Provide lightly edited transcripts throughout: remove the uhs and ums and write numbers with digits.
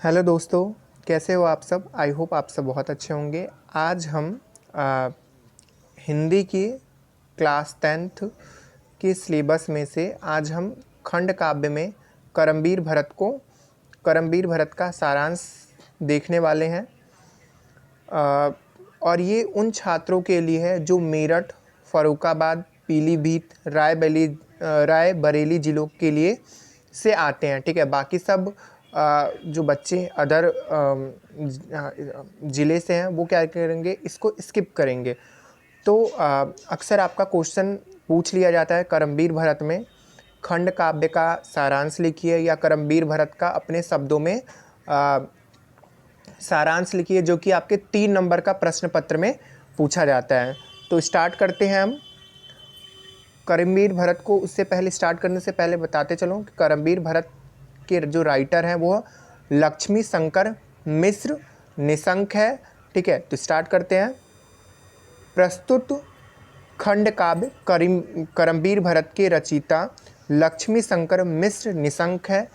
Hello दोस्तों, कैसे हो आप सब। आई होप आप सब बहुत अच्छे होंगे। आज हम हिंदी की क्लास 10th के सिलेबस में से आज हम खंड काव्य में करमबीर भरत का सारांश देखने वाले हैं। और ये उन छात्रों के लिए है जो मेरठ, फ़र्रुखाबाद, पीलीभीत, रायबरेली ज़िलों के लिए से आते हैं। ठीक है, बाकी सब जो बच्चे अदर ज़िले से हैं वो क्या करेंगे, इसको स्किप करेंगे। तो अक्सर आपका क्वेश्चन पूछ लिया जाता है करमबीर भरत में खंड काव्य का सारांश लिखिए, या करमबीर भरत का अपने शब्दों में सारांश लिखिए, जो कि आपके 3 नंबर का प्रश्न पत्र में पूछा जाता है। तो स्टार्ट करते हैं हम करमबीर भरत को। उससे पहले स्टार्ट करने से पहले बताते चलूँ कि करमबीर भरत के जो राइटर हैं वो लक्ष्मी शंकर मिश्र निशंक है। ठीक है, तो स्टार्ट करते हैं। प्रस्तुत खंड काव्य करमबीर भरत के रचयिता लक्ष्मी शंकर मिश्र निशंक है।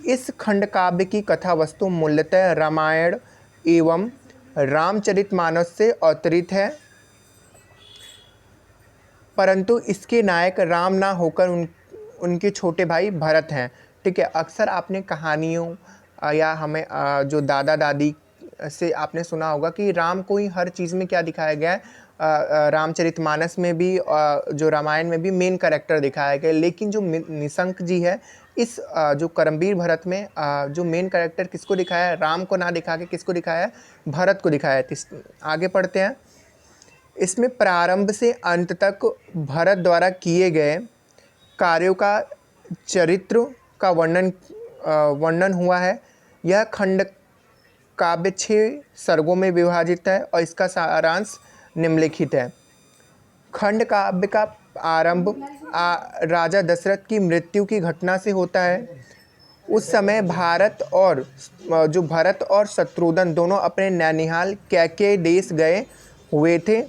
इस खंड काव्य की कथा वस्तु मूलतः रामायण एवं रामचरितमानस से अवतरित है, परंतु इसके नायक राम ना होकर उनके छोटे भाई भरत हैं। ठीक है, अक्सर आपने कहानियों या हमें जो दादा दादी से आपने सुना होगा कि राम को ही हर चीज़ में क्या दिखाया गया है, रामचरितमानस में भी जो रामायण में भी मेन कैरेक्टर दिखाया गया है। लेकिन जो निशंक जी है, इस जो करमबीर भरत में जो मेन कैरेक्टर किसको दिखाया है, राम को ना दिखा के किसको दिखाया है, भरत को दिखाया है। आगे पढ़ते हैं। इसमें प्रारंभ से अंत तक भरत द्वारा किए गए कार्यों का चरित्र का वर्णन हुआ है। यह खंड काव्य 6 सर्गों में विभाजित है और इसका सारांश निम्नलिखित है। खंड काव्य का आरंभ राजा दशरथ की मृत्यु की घटना से होता है। उस समय भरत और शत्रुघ्न दोनों अपने नैनीहाल कैकेय देश गए हुए थे।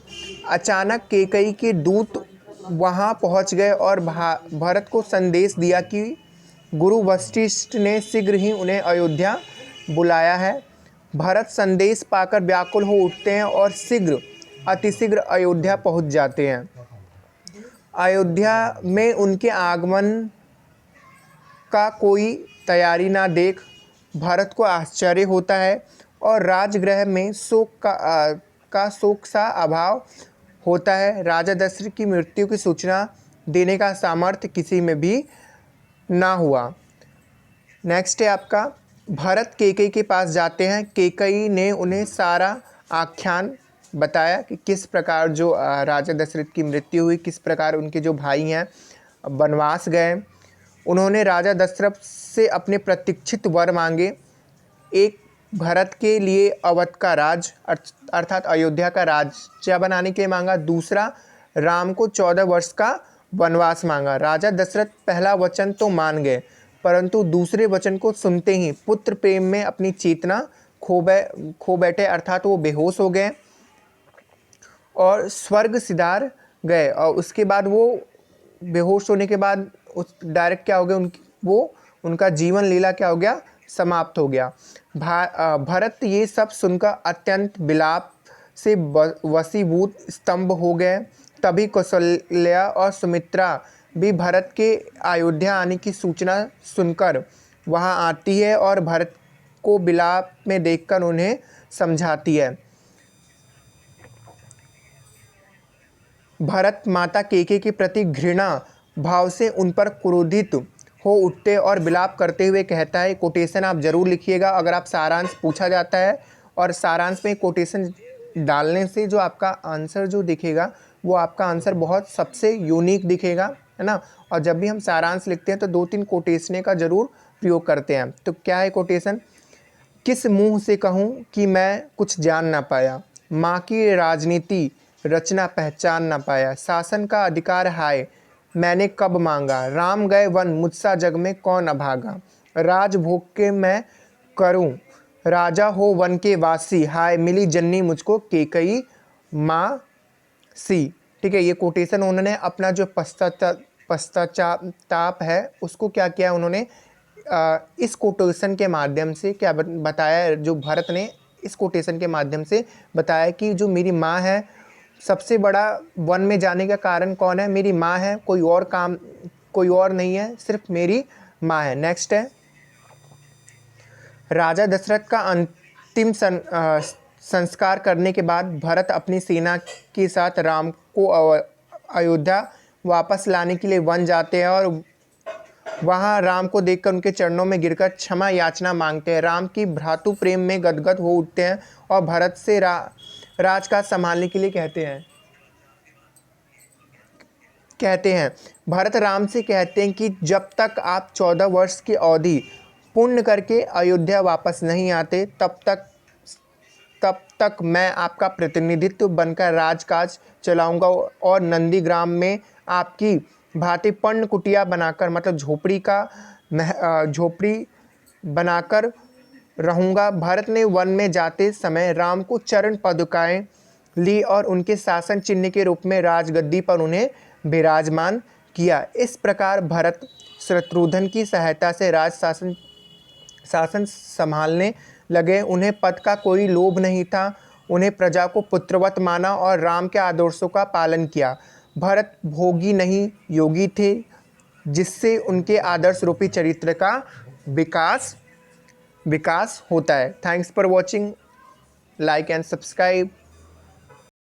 अचानक कैकेयी के दूत वहां पहुंच गए और भरत को संदेश दिया कि गुरु वशिष्ठ ने शीघ्र ही उन्हें अयोध्या बुलाया है। भरत संदेश पाकर व्याकुल हो उठते हैं और अतिशीघ्र अयोध्या पहुंच जाते हैं। अयोध्या में उनके आगमन का कोई तैयारी ना देख भरत को आश्चर्य होता है और राजगृह में शोक सा अभाव होता है। राजा दशरथ की मृत्यु की सूचना देने का सामर्थ्य किसी में भी ना हुआ। नेक्स्ट है आपका, भरत कैकेयी के पास जाते हैं। कैकेयी ने उन्हें सारा आख्यान बताया कि किस प्रकार जो राजा दशरथ की मृत्यु हुई, किस प्रकार उनके जो भाई हैं वनवास गए। उन्होंने राजा दशरथ से अपने प्रतीक्षित वर मांगे। एक, भरत के लिए अवध का राज अर्थात अयोध्या का राज्य बनाने के लिए मांगा। दूसरा, राम को 14 वर्ष का वनवास मांगा। राजा दशरथ पहला वचन तो मान गए, परंतु दूसरे वचन को सुनते ही पुत्र प्रेम में अपनी चेतना खो बैठे, अर्थात वो बेहोश हो गए और स्वर्ग सिधार गए। और उसके बाद वो बेहोश होने के बाद डायरेक्ट क्या हो गया, उनका जीवन लीला क्या हो गया, समाप्त हो गया। भरत ये सब सुनकर अत्यंत विलाप से वशीभूत स्तंभ हो गए। तभी कौशल्या और सुमित्रा भी भरत के अयोध्या आने की सूचना सुनकर वहां आती है और भरत को विलाप में देखकर उन्हें समझाती है। भरत माता कैकेयी के प्रति घृणा भाव से उन पर क्रोधित हो उठते और विलाप करते हुए कहता है। कोटेशन आप जरूर लिखिएगा अगर आप सारांश पूछा जाता है, और सारांश में कोटेशन डालने से जो आपका आंसर जो दिखेगा वो आपका आंसर बहुत सबसे यूनिक दिखेगा, है ना। और जब भी हम सारांश लिखते हैं तो 2-3 कोटेशन का जरूर प्रयोग करते हैं। तो क्या है कोटेशन, किस मुंह से कहूँ कि मैं कुछ जान ना पाया, माँ की राजनीति रचना पहचान ना पाया, शासन का अधिकार हाय मैंने कब मांगा, राम गए वन मुझसा जग में कौन अभागा, राजभोग के मैं करूं राजा हो वन के वासी, हाय मिली जन्नी मुझको कैकेयी माँ सी। ठीक है, ये कोटेशन उन्होंने अपना जो पश्चाताप है उसको क्या किया, उन्होंने इस कोटेशन के माध्यम से क्या बताया, जो भरत ने इस कोटेशन के माध्यम से बताया कि जो मेरी माँ है, सबसे बड़ा वन में जाने का कारण कौन है, मेरी माँ है, कोई और नहीं है, सिर्फ मेरी माँ है। नेक्स्ट है, राजा दशरथ का अंतिम संस्कार करने के बाद भरत अपनी सेना के साथ राम को अयोध्या वापस लाने के लिए वन जाते हैं और वहाँ राम को देखकर उनके चरणों में गिरकर क्षमा याचना मांगते हैं। राम की भ्रातु प्रेम में गदगद हो उठते हैं और भरत से राजकाज संभालने के लिए कहते हैं। भरत राम से कहते हैं कि जब तक आप 14 वर्ष की अवधि पूर्ण करके अयोध्या वापस नहीं आते, तब तक मैं आपका प्रतिनिधित्व बनकर राजकाज चलाऊंगा और नंदीग्राम में आपकी भांति पर्ण कुटिया बनाकर, मतलब झोपड़ी बनाकर रहूंगा। भरत ने वन में जाते समय राम को चरण पादुकाएं ली और उनके शासन चिन्ह के रूप में राजगद्दी पर उन्हें विराजमान किया। इस प्रकार भरत शत्रुघ्न की सहायता से शासन संभालने लगे। उन्हें पद का कोई लोभ नहीं था, उन्हें प्रजा को पुत्रवत माना और राम के आदर्शों का पालन किया। भरत भोगी नहीं योगी थे, जिससे उनके आदर्श रूपी चरित्र का विकास होता है। Thanks for watching, like and subscribe.